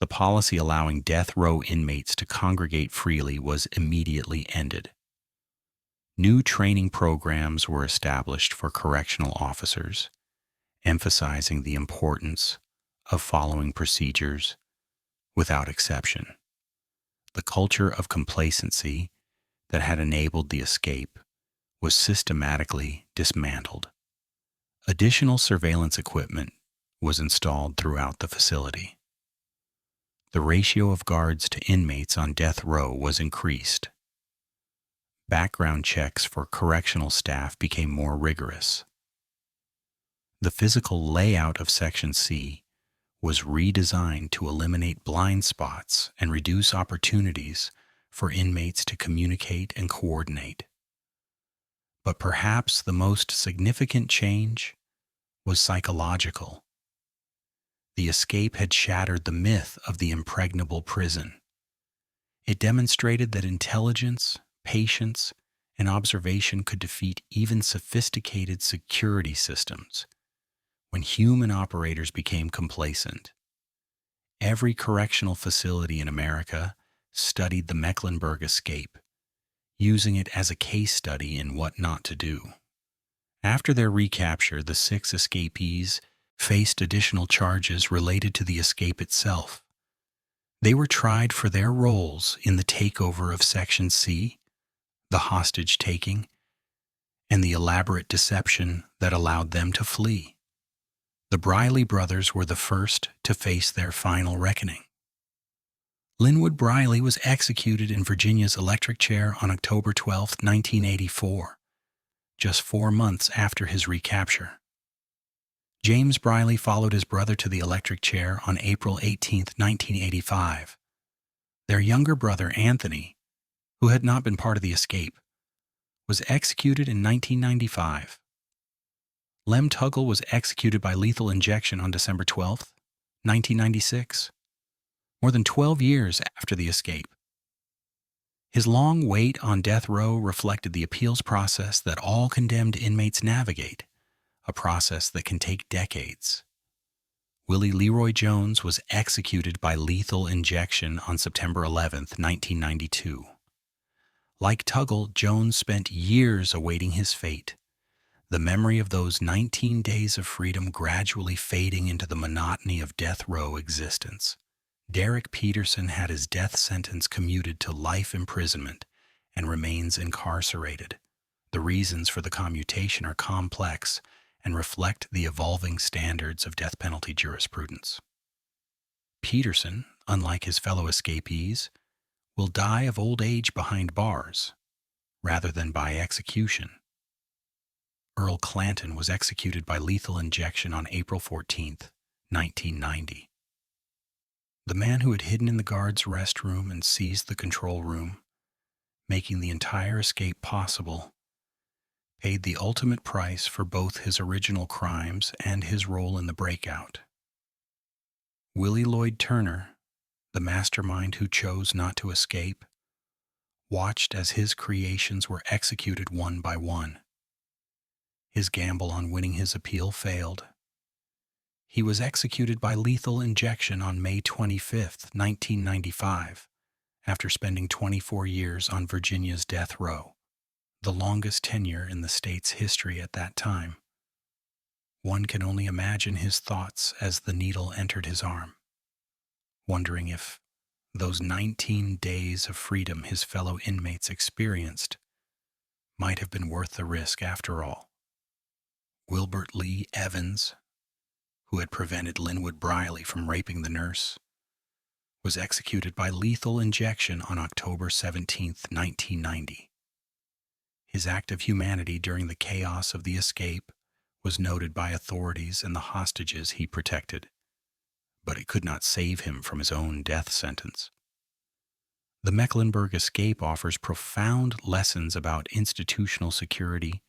S1: The policy allowing death row inmates to congregate freely was immediately ended. New training programs were established for correctional officers, emphasizing the importance of following procedures without exception. The culture of complacency that had enabled the escape was systematically dismantled. Additional surveillance equipment was installed throughout the facility. The ratio of guards to inmates on death row was increased. Background checks for correctional staff became more rigorous. The physical layout of Section C was redesigned to eliminate blind spots and reduce opportunities for inmates to communicate and coordinate. But perhaps the most significant change was psychological. The escape had shattered the myth of the impregnable prison. It demonstrated that intelligence, patience, and observation could defeat even sophisticated security systems. When human operators became complacent, every correctional facility in America studied the Mecklenburg escape, using it as a case study in what not to do. After their recapture, the 6 escapees faced additional charges related to the escape itself. They were tried for their roles in the takeover of Section C, the hostage taking, and the elaborate deception that allowed them to flee. The Briley brothers were the first to face their final reckoning. Linwood Briley was executed in Virginia's electric chair on October 12, 1984, just 4 months after his recapture. James Briley followed his brother to the electric chair on April 18, 1985. Their younger brother, Anthony, who had not been part of the escape, was executed in 1995. Lem Tuggle was executed by lethal injection on December 12, 1996, more than 12 years after the escape. His long wait on death row reflected the appeals process that all condemned inmates navigate, a process that can take decades. Willie Leroy Jones was executed by lethal injection on September 11, 1992. Like Tuggle, Jones spent years awaiting his fate, the memory of those 19 days of freedom gradually fading into the monotony of death row existence. Derek Peterson had his death sentence commuted to life imprisonment and remains incarcerated. The reasons for the commutation are complex and reflect the evolving standards of death penalty jurisprudence. Peterson, unlike his fellow escapees, will die of old age behind bars, rather than by execution. Earl Clanton was executed by lethal injection on April 14, 1990. The man who had hidden in the guard's restroom and seized the control room, making the entire escape possible, paid the ultimate price for both his original crimes and his role in the breakout. Willie Turner, the mastermind who chose not to escape, watched as his creations were executed one by one. His gamble on winning his appeal failed. He was executed by lethal injection on May 25, 1995, after spending 24 years on Virginia's death row, the longest tenure in the state's history at that time. One can only imagine his thoughts as the needle entered his arm, wondering if those 19 days of freedom his fellow inmates experienced might have been worth the risk after all. Wilbert Lee Evans, who had prevented Linwood Briley from raping the nurse, was executed by lethal injection on October 17, 1990. His act of humanity during the chaos of the escape was noted by authorities and the hostages he protected, but it could not save him from his own death sentence. The Mecklenburg escape offers profound lessons about institutional security,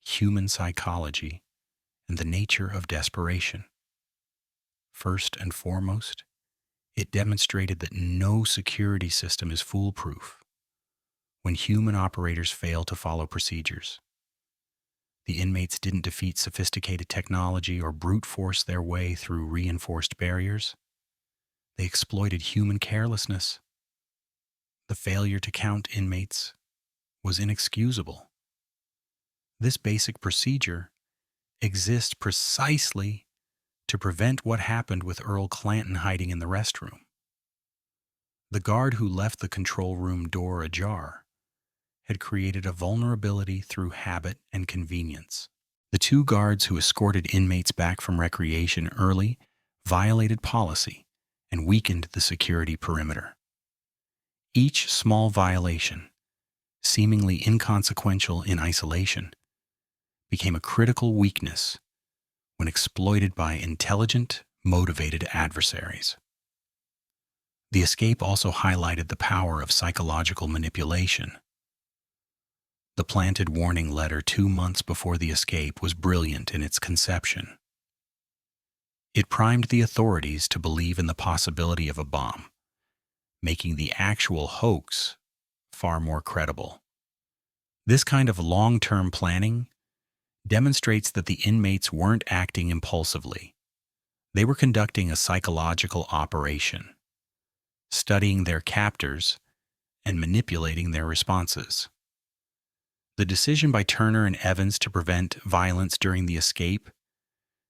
S1: human psychology, and the nature of desperation. First and foremost, it demonstrated that no security system is foolproof when human operators fail to follow procedures. The inmates didn't defeat sophisticated technology or brute force their way through reinforced barriers. They exploited human carelessness. The failure to count inmates was inexcusable. This basic procedure exists precisely to prevent what happened with Earl Clanton hiding in the restroom. The guard who left the control room door ajar had created a vulnerability through habit and convenience. The two guards who escorted inmates back from recreation early violated policy and weakened the security perimeter. Each small violation, seemingly inconsequential in isolation, became a critical weakness when exploited by intelligent, motivated adversaries. The escape also highlighted the power of psychological manipulation. The planted warning letter 2 months before the escape was brilliant in its conception. It primed the authorities to believe in the possibility of a bomb, making the actual hoax far more credible. This kind of long-term planning demonstrates that the inmates weren't acting impulsively. They were conducting a psychological operation, studying their captors and manipulating their responses. The decision by Turner and Evans to prevent violence during the escape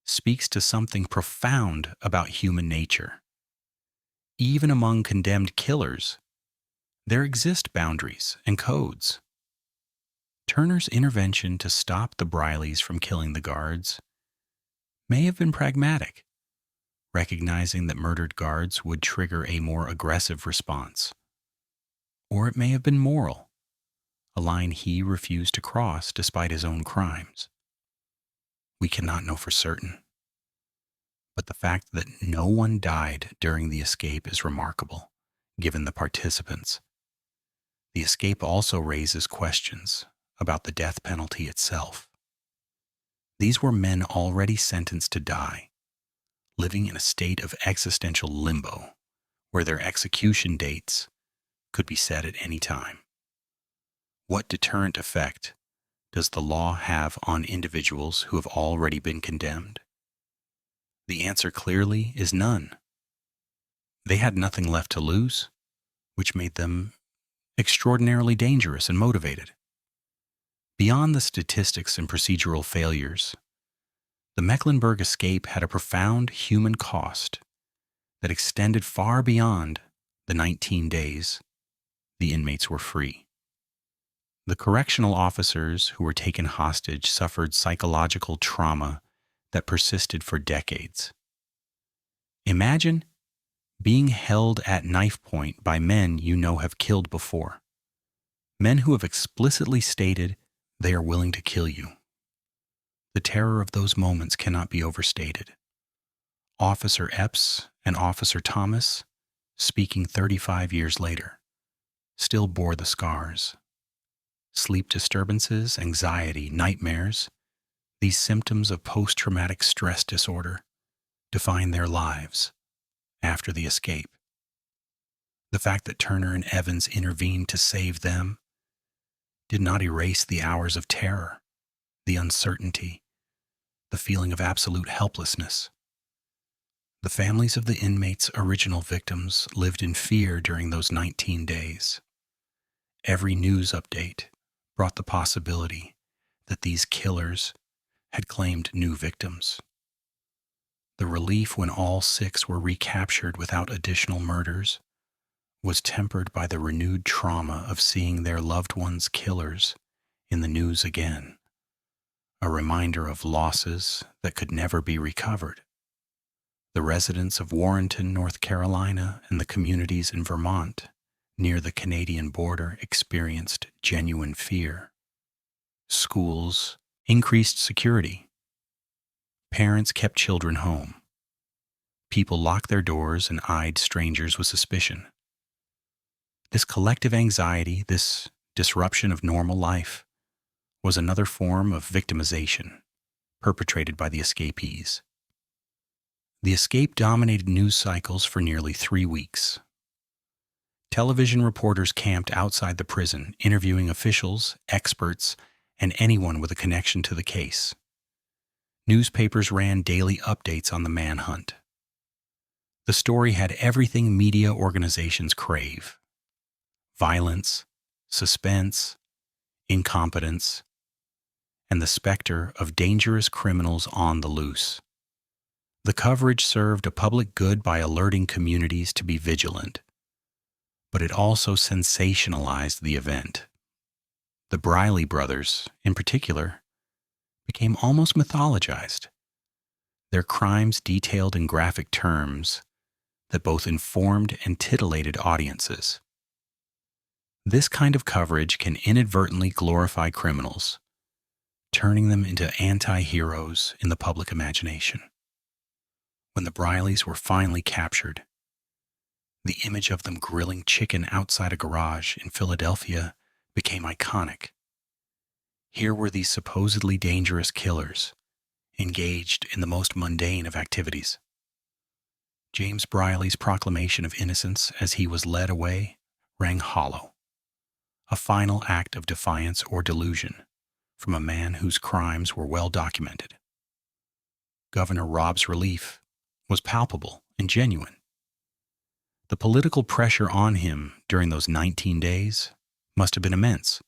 S1: speaks to something profound about human nature. Even among condemned killers, there exist boundaries and codes. Turner's intervention to stop the Brileys from killing the guards may have been pragmatic, recognizing that murdered guards would trigger a more aggressive response. Or it may have been moral, a line he refused to cross despite his own crimes. We cannot know for certain. But the fact that no one died during the escape is remarkable, given the participants. The escape also raises questions about the death penalty itself. These were men already sentenced to die, living in a state of existential limbo, where their execution dates could be set at any time. What deterrent effect does the law have on individuals who have already been condemned? The answer clearly is none. They had nothing left to lose, which made them extraordinarily dangerous and motivated. Beyond the statistics and procedural failures, the Mecklenburg escape had a profound human cost that extended far beyond the 19 days the inmates were free. The correctional officers who were taken hostage suffered psychological trauma that persisted for decades. Imagine being held at knife point by men you know have killed before, men who have explicitly stated they are willing to kill you. The terror of those moments cannot be overstated. Officer Epps and Officer Thomas, speaking 35 years later, still bore the scars. Sleep disturbances, anxiety, nightmares, these symptoms of post-traumatic stress disorder define their lives after the escape. The fact that Turner and Evans intervened to save them did not erase the hours of terror, the uncertainty, the feeling of absolute helplessness. The families of the inmates' original victims lived in fear during those 19 days. Every news update brought the possibility that these killers had claimed new victims. The relief when all 6 were recaptured without additional murders was tempered by the renewed trauma of seeing their loved ones' killers in the news again, a reminder of losses that could never be recovered. The residents of Warrenton, North Carolina, and the communities in Vermont near the Canadian border experienced genuine fear. Schools increased security. Parents kept children home. People locked their doors and eyed strangers with suspicion. This collective anxiety, this disruption of normal life, was another form of victimization perpetrated by the escapees. The escape dominated news cycles for nearly 3 weeks. Television reporters camped outside the prison, interviewing officials, experts, and anyone with a connection to the case. Newspapers ran daily updates on the manhunt. The story had everything media organizations crave: violence, suspense, incompetence, and the specter of dangerous criminals on the loose. The coverage served a public good by alerting communities to be vigilant, but it also sensationalized the event. The Briley brothers, in particular, became almost mythologized, their crimes detailed in graphic terms that both informed and titillated audiences. This kind of coverage can inadvertently glorify criminals, turning them into anti-heroes in the public imagination. When the Brileys were finally captured, the image of them grilling chicken outside a garage in Philadelphia became iconic. Here were these supposedly dangerous killers, engaged in the most mundane of activities. James Briley's proclamation of innocence as he was led away rang hollow, a final act of defiance or delusion from a man whose crimes were well documented. Governor Robb's relief was palpable and genuine. The political pressure on him during those 19 days must have been immense.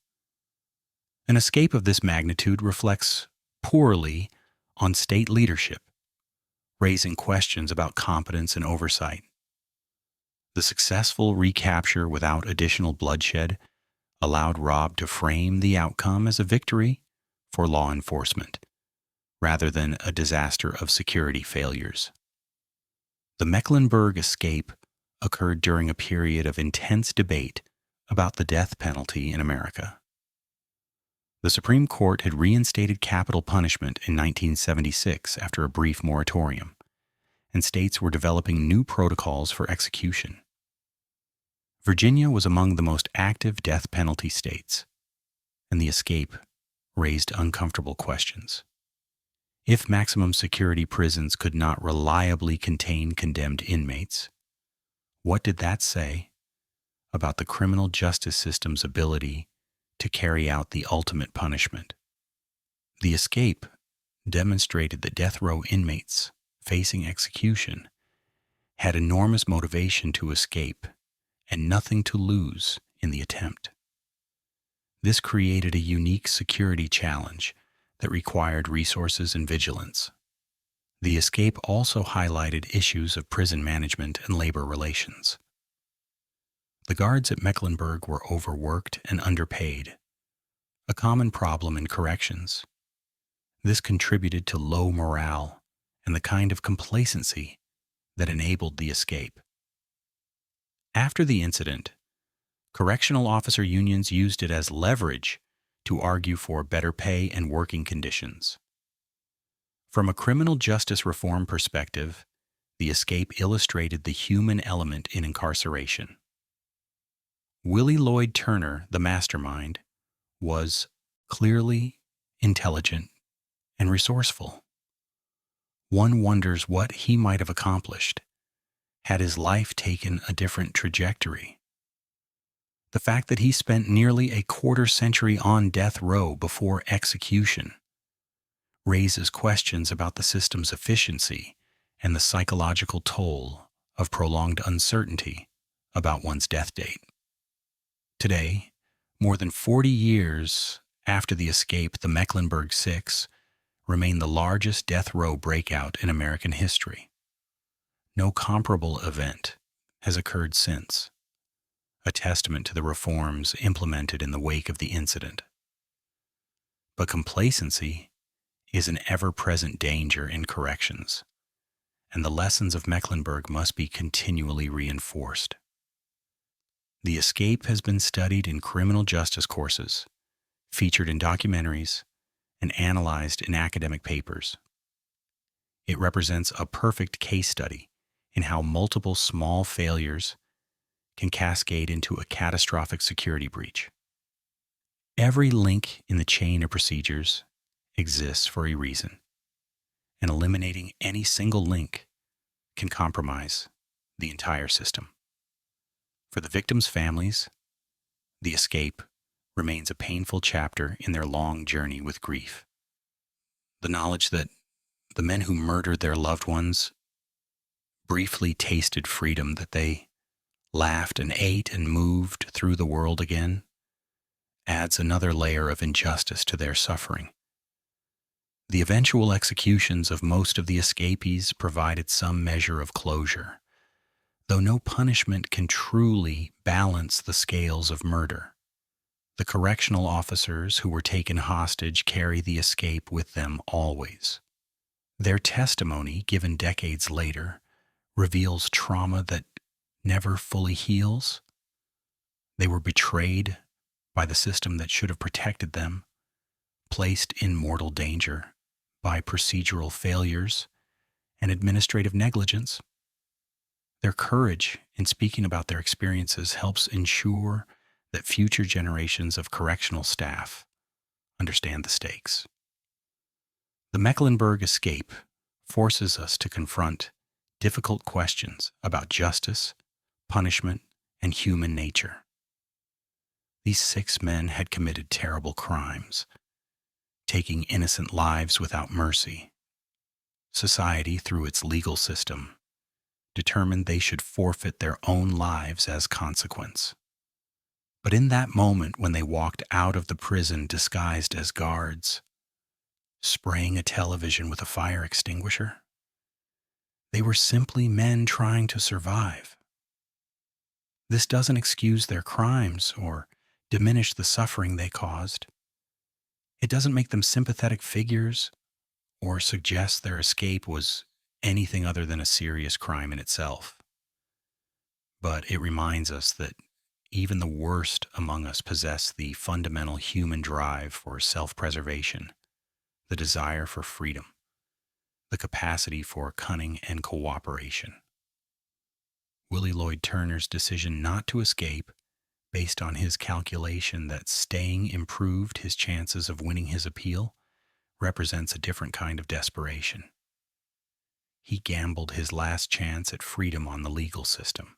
S1: An escape of this magnitude reflects poorly on state leadership, raising questions about competence and oversight. The successful recapture without additional bloodshed allowed Robb to frame the outcome as a victory for law enforcement, rather than a disaster of security failures. The Mecklenburg escape occurred during a period of intense debate about the death penalty in America. The Supreme Court had reinstated capital punishment in 1976 after a brief moratorium, and states were developing new protocols for execution. Virginia was among the most active death penalty states, and the escape raised uncomfortable questions. If maximum security prisons could not reliably contain condemned inmates, what did that say about the criminal justice system's ability to carry out the ultimate punishment? The escape demonstrated that death row inmates facing execution had enormous motivation to escape and nothing to lose in the attempt. This created a unique security challenge that required resources and vigilance. The escape also highlighted issues of prison management and labor relations. The guards at Mecklenburg were overworked and underpaid, a common problem in corrections. This contributed to low morale and the kind of complacency that enabled the escape. After the incident, correctional officer unions used it as leverage to argue for better pay and working conditions. From a criminal justice reform perspective, the escape illustrated the human element in incarceration. Willie Lloyd Turner, the mastermind, was clearly intelligent and resourceful. One wonders what he might have accomplished had his life taken a different trajectory. The fact that he spent nearly a quarter century on death row before execution raises questions about the system's efficiency and the psychological toll of prolonged uncertainty about one's death date. Today, more than 40 years after the escape, the Mecklenburg Six remain the largest death row breakout in American history. No comparable event has occurred since, a testament to the reforms implemented in the wake of the incident. But complacency is an ever-present danger in corrections, and the lessons of Mecklenburg must be continually reinforced. The escape has been studied in criminal justice courses, featured in documentaries, and analyzed in academic papers. It represents a perfect case study in how multiple small failures can cascade into a catastrophic security breach. Every link in the chain of procedures exists for a reason, and eliminating any single link can compromise the entire system. For the victims' families, the escape remains a painful chapter in their long journey with grief. The knowledge that the men who murdered their loved ones briefly tasted freedom, that they laughed and ate and moved through the world again, adds another layer of injustice to their suffering. The eventual executions of most of the escapees provided some measure of closure, though no punishment can truly balance the scales of murder. The correctional officers who were taken hostage carry the escape with them always. Their testimony, given decades later, reveals trauma that never fully heals. They were betrayed by the system that should have protected them, placed in mortal danger by procedural failures and administrative negligence. Their courage in speaking about their experiences helps ensure that future generations of correctional staff understand the stakes. The Mecklenburg escape forces us to confront difficult questions about justice, punishment, and human nature. These 6 men had committed terrible crimes, taking innocent lives without mercy. Society, through its legal system, determined they should forfeit their own lives as consequence. But in that moment when they walked out of the prison disguised as guards, spraying a television with a fire extinguisher, they were simply men trying to survive. This doesn't excuse their crimes or diminish the suffering they caused. It doesn't make them sympathetic figures or suggest their escape was anything other than a serious crime in itself. But it reminds us that even the worst among us possess the fundamental human drive for self-preservation, the desire for freedom, the capacity for cunning and cooperation. Willie Turner's decision not to escape, based on his calculation that staying improved his chances of winning his appeal, represents a different kind of desperation. He gambled his last chance at freedom on the legal system,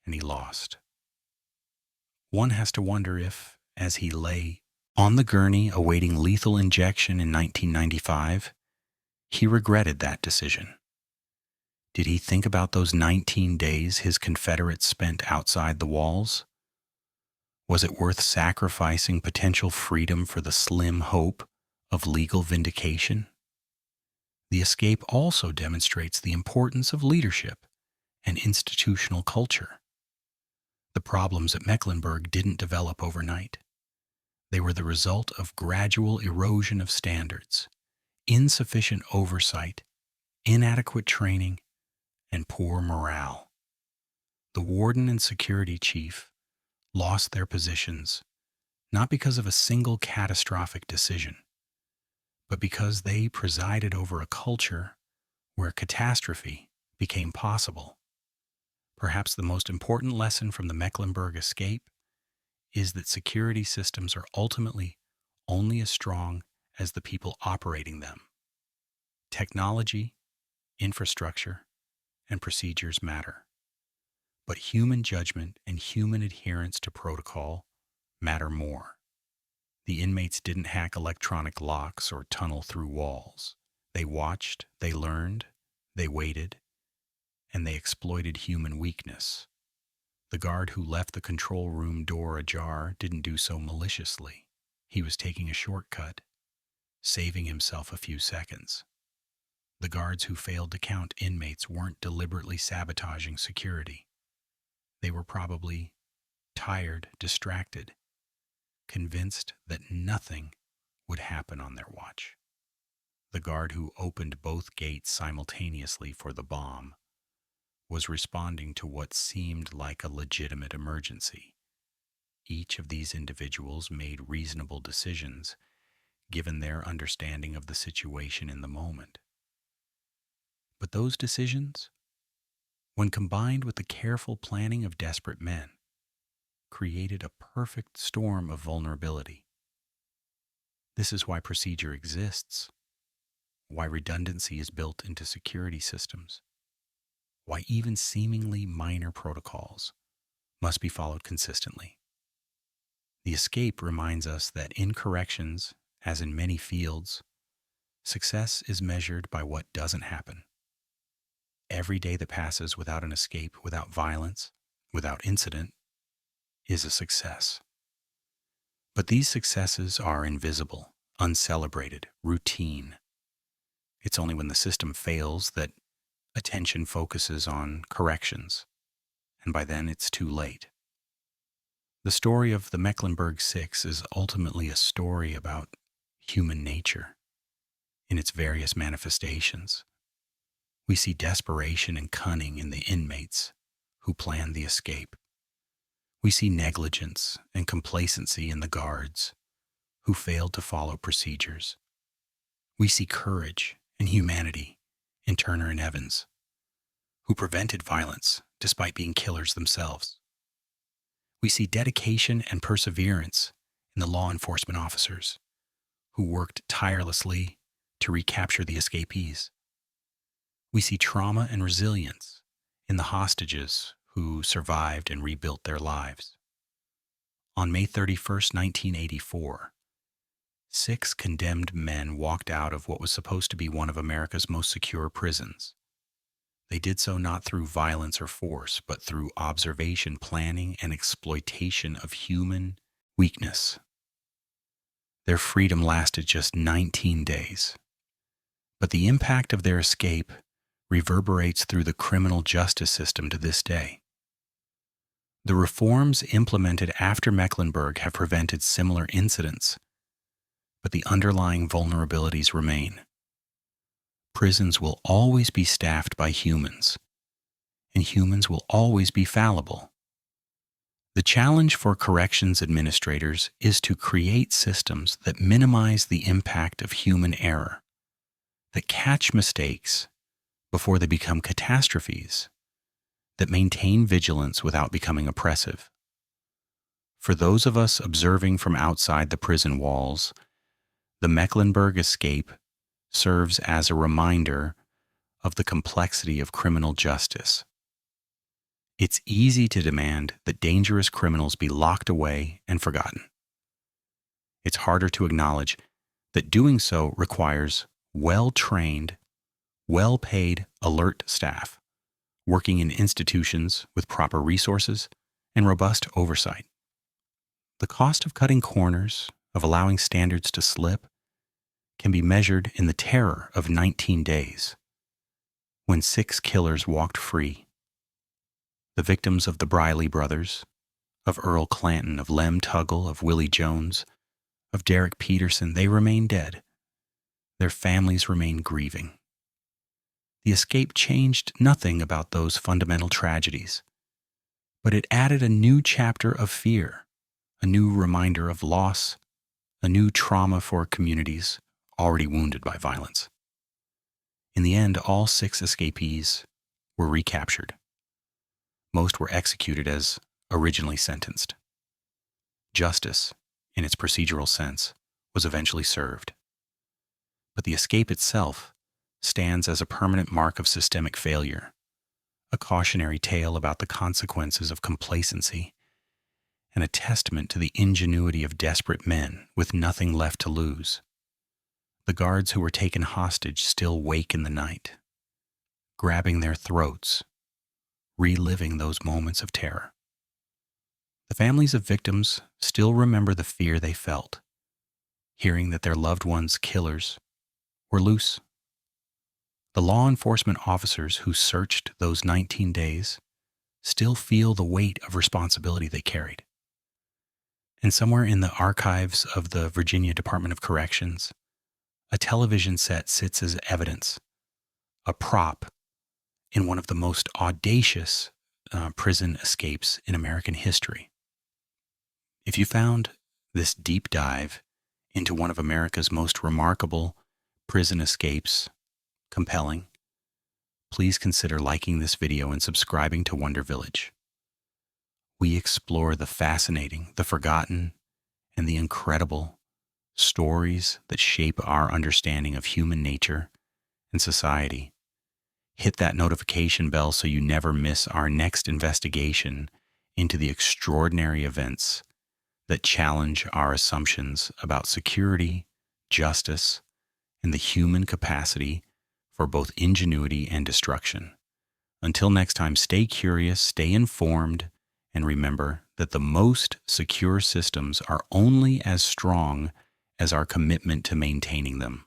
S1: and he lost. One has to wonder if, as he lay on the gurney awaiting lethal injection in 1995, he regretted that decision. Did he think about those 19 days his Confederates spent outside the walls? Was it worth sacrificing potential freedom for the slim hope of legal vindication? The escape also demonstrates the importance of leadership and institutional culture. The problems at Mecklenburg didn't develop overnight. They were the result of gradual erosion of standards, insufficient oversight, inadequate training, and poor morale. The warden and security chief lost their positions not because of a single catastrophic decision, but because they presided over a culture where catastrophe became possible. Perhaps the most important lesson from the Mecklenburg escape is that security systems are ultimately only as strong as the people operating them. Technology, infrastructure, and procedures matter, but human judgment and human adherence to protocol matter more. The inmates didn't hack electronic locks or tunnel through walls. They watched, they learned, they waited, and they exploited human weakness. The guard who left the control room door ajar didn't do so maliciously. He was taking a shortcut, saving himself a few seconds. The guards who failed to count inmates weren't deliberately sabotaging security. They were probably tired, distracted, convinced that nothing would happen on their watch. The guard who opened both gates simultaneously for the bomb was responding to what seemed like a legitimate emergency. Each of these individuals made reasonable decisions given their understanding of the situation in the moment. But those decisions, when combined with the careful planning of desperate men, created a perfect storm of vulnerability. This is why procedure exists, why redundancy is built into security systems, why even seemingly minor protocols must be followed consistently. The escape reminds us that in corrections, as in many fields, success is measured by what doesn't happen. Every day that passes without an escape, without violence, without incident, is a success. But these successes are invisible, uncelebrated, routine. It's only when the system fails that attention focuses on corrections, and by then it's too late. The story of the Mecklenburg Six is ultimately a story about human nature in its various manifestations. We see desperation and cunning in the inmates who planned the escape. We see negligence and complacency in the guards who failed to follow procedures. We see courage and humanity in Turner and Evans, who prevented violence despite being killers themselves. We see dedication and perseverance in the law enforcement officers who worked tirelessly to recapture the escapees. We see trauma and resilience in the hostages who survived and rebuilt their lives. On May 31st, 1984, 6 condemned men walked out of what was supposed to be one of America's most secure prisons. They did so not through violence or force, but through observation, planning, and exploitation of human weakness. Their freedom lasted just 19 days. But the impact of their escape reverberates through the criminal justice system to this day. The reforms implemented after Mecklenburg have prevented similar incidents, but the underlying vulnerabilities remain. Prisons will always be staffed by humans, and humans will always be fallible. The challenge for corrections administrators is to create systems that minimize the impact of human error, that catch mistakes before they become catastrophes, that maintain vigilance without becoming oppressive. For those of us observing from outside the prison walls, the Mecklenburg escape serves as a reminder of the complexity of criminal justice. It's easy to demand that dangerous criminals be locked away and forgotten. It's harder to acknowledge that doing so requires well-trained, well-paid, alert staff working in institutions with proper resources and robust oversight. The cost of cutting corners, of allowing standards to slip, can be measured in the terror of 19 days, when 6 killers walked free. The victims of the Briley brothers, of Earl Clanton, of Lem Tuggle, of Willie Jones, of Derek Peterson, they remain dead. Their families remain grieving. The escape changed nothing about those fundamental tragedies, but it added a new chapter of fear, a new reminder of loss, a new trauma for communities already wounded by violence. In the end, all 6 escapees were recaptured. Most were executed as originally sentenced. Justice, in its procedural sense, was eventually served. But the escape itself stands as a permanent mark of systemic failure, a cautionary tale about the consequences of complacency, and a testament to the ingenuity of desperate men with nothing left to lose. The guards who were taken hostage still wake in the night, grabbing their throats, reliving those moments of terror. The families of victims still remember the fear they felt, hearing that their loved ones' killers were loose. The law enforcement officers who searched those 19 days still feel the weight of responsibility they carried. And somewhere in the archives of the Virginia Department of Corrections, a television set sits as evidence, a prop in one of the most audacious prison escapes in American history. If you found this deep dive into one of America's most remarkable prison escapes compelling, please consider liking this video and subscribing to Wonder Village. We explore the fascinating, the forgotten, and the incredible stories that shape our understanding of human nature and society. Hit that notification bell so you never miss our next investigation into the extraordinary events that challenge our assumptions about security, justice, and the human capacity for both ingenuity and destruction. Until next time, stay curious, stay informed, and remember that the most secure systems are only as strong as our commitment to maintaining them.